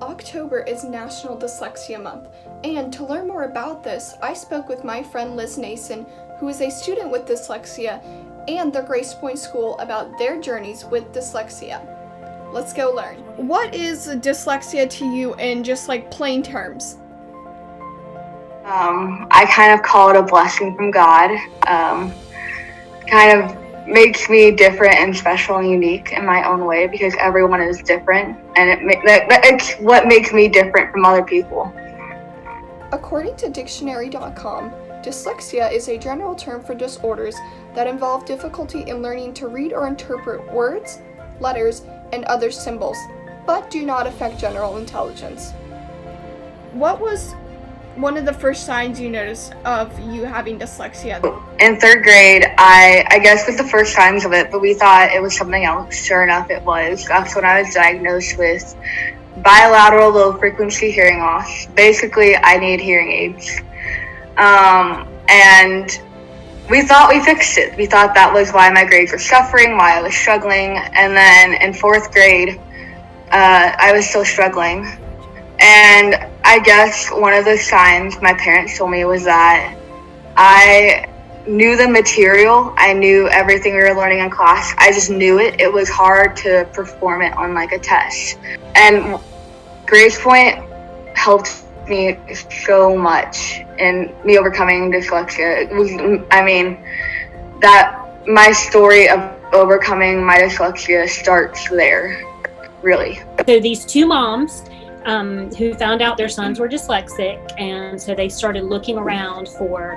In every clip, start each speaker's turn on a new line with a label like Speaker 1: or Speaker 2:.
Speaker 1: October is National Dyslexia Month, and to learn more about this, I spoke with my friend Liz Nason, who is a student with dyslexia, and the Grace Point School about their journeys with dyslexia. Let's go learn. What is dyslexia to you in just like plain terms?
Speaker 2: I kind of call it a blessing from God. Kind of makes me different and special and unique in my own way because everyone is different, and it's what makes me different from other people.
Speaker 1: According to dictionary.com, dyslexia is a general term for disorders that involve difficulty in learning to read or interpret words, letters, and other symbols, but do not affect general intelligence. What was one of the first signs you noticed of you having dyslexia?
Speaker 2: In third grade, I guess was the first signs of it, but we thought it was something else. Sure enough, it was. That's when I was diagnosed with bilateral low-frequency hearing loss. Basically, I need hearing aids. And we thought we fixed it. We thought that was why my grades were suffering, why I was struggling. And then in fourth grade, I was still struggling. And I guess one of the signs my parents told me was that I knew the material. I knew everything we were learning in class. I just knew it. It was hard to perform it on like a test. And Grace Point helped me so much in me overcoming dyslexia. It was, that my story of overcoming my dyslexia starts there, really.
Speaker 3: So these two moms who found out their sons were dyslexic, and so they started looking around for,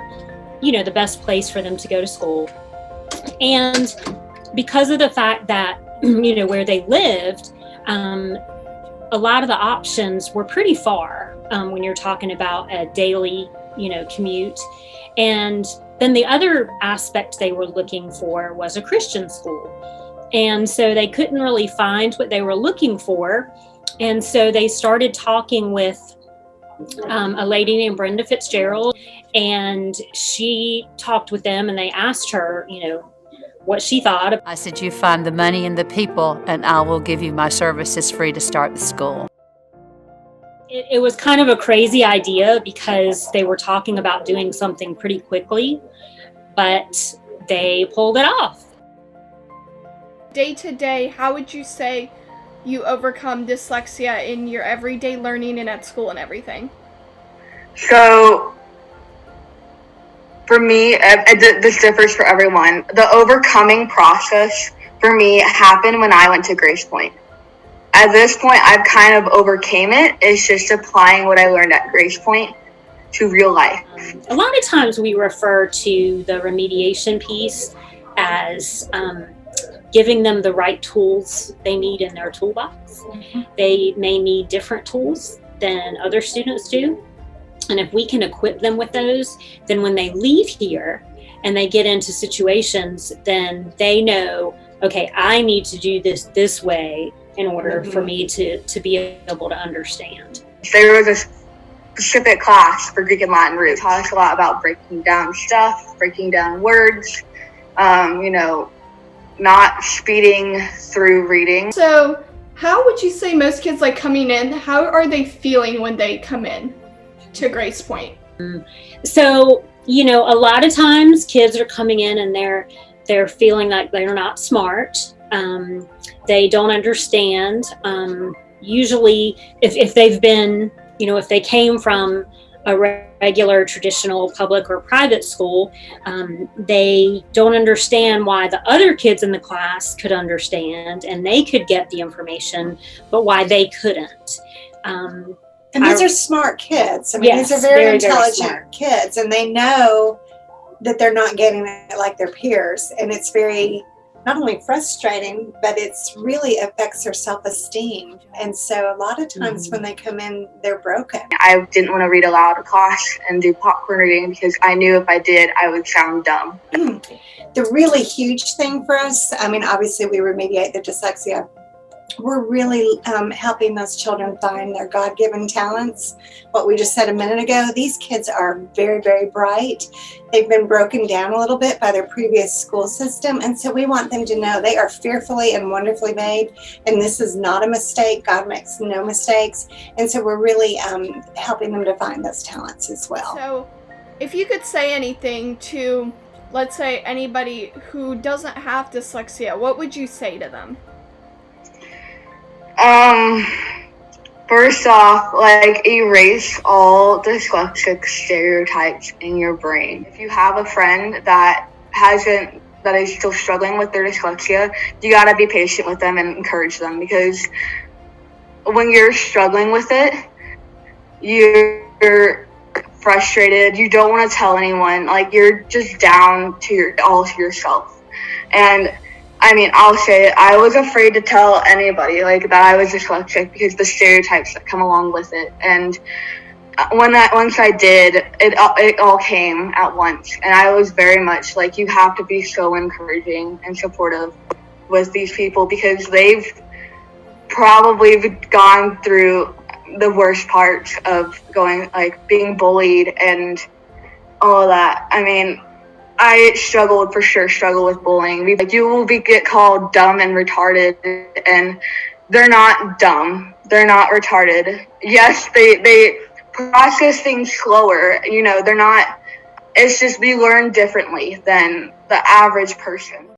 Speaker 3: the best place for them to go to school. And because of the fact that, where they lived, a lot of the options were pretty far when you're talking about a daily, commute. And then the other aspect they were looking for was a Christian school. And so they couldn't really find what they were looking for. And so they started talking with a lady named Brenda Fitzgerald, and she talked with them, and they asked her, what she thought.
Speaker 4: I said, you find the money and the people, and I will give you my services free to start the school.
Speaker 3: It was kind of a crazy idea because they were talking about doing something pretty quickly, but they pulled it off.
Speaker 1: Day to day, how would you say you overcome dyslexia in your everyday learning and at school and everything?
Speaker 2: So for me, this differs for everyone. The overcoming process for me happened when I went to Grace Point. At this point, I've kind of overcame it. It's just applying what I learned at Grace Point to real life.
Speaker 3: A lot of times we refer to the remediation piece as giving them the right tools they need in their toolbox. Mm-hmm. They may need different tools than other students do. And if we can equip them with those, then when they leave here and they get into situations, then they know, okay, I need to do this way in order for me to be able to understand.
Speaker 2: There was a specific class for Greek and Latin roots. Taught us a lot about breaking down stuff, breaking down words, not speeding through reading.
Speaker 1: So how would you say most kids coming in, how are they feeling when they come in to Grace Point?
Speaker 3: So, a lot of times kids are coming in and they're feeling like they're not smart. They don't understand. Usually if they've been, if they came from a regular traditional public or private school, they don't understand why the other kids in the class could understand and they could get the information, but why they couldn't.
Speaker 5: And these are smart kids.
Speaker 3: Yes,
Speaker 5: these are very intelligent
Speaker 3: very
Speaker 5: kids, and they know that they're not getting it like their peers. And it's very, not only frustrating, but it's really affects their self-esteem. And so a lot of times when they come in, they're broken.
Speaker 2: I didn't want to read aloud in class and do popcorn reading because I knew if I did, I would sound dumb.
Speaker 5: The really huge thing for us, obviously we remediate the dyslexia we're really helping those children find their God-given talents. What we just said a minute ago, these kids are very, very bright. They've been broken down a little bit by their previous school system, and so we want them to know they are fearfully and wonderfully made, and this is not a mistake. God makes no mistakes, and so we're really helping them to find those talents as well.
Speaker 1: So, if you could say anything to, let's say, anybody who doesn't have dyslexia, what would you say to them?
Speaker 2: First off, like, erase all dyslexic stereotypes in your brain. If you have a friend that is still struggling with their dyslexia, you gotta be patient with them and encourage them, because when you're struggling with it, you're frustrated, you don't want to tell anyone, like, you're just down to yourself. And I mean, I'll say it, I was afraid to tell anybody, like, that I was dyslexic because the stereotypes that come along with it. And once I did, it all came at once. And I was very much like, you have to be so encouraging and supportive with these people, because they've probably gone through the worst parts of being bullied and all of that. I mean, I struggle with bullying. You will get called dumb and retarded, and they're not dumb. They're not retarded. Yes, they process things slower. They're not. It's just we learn differently than the average person.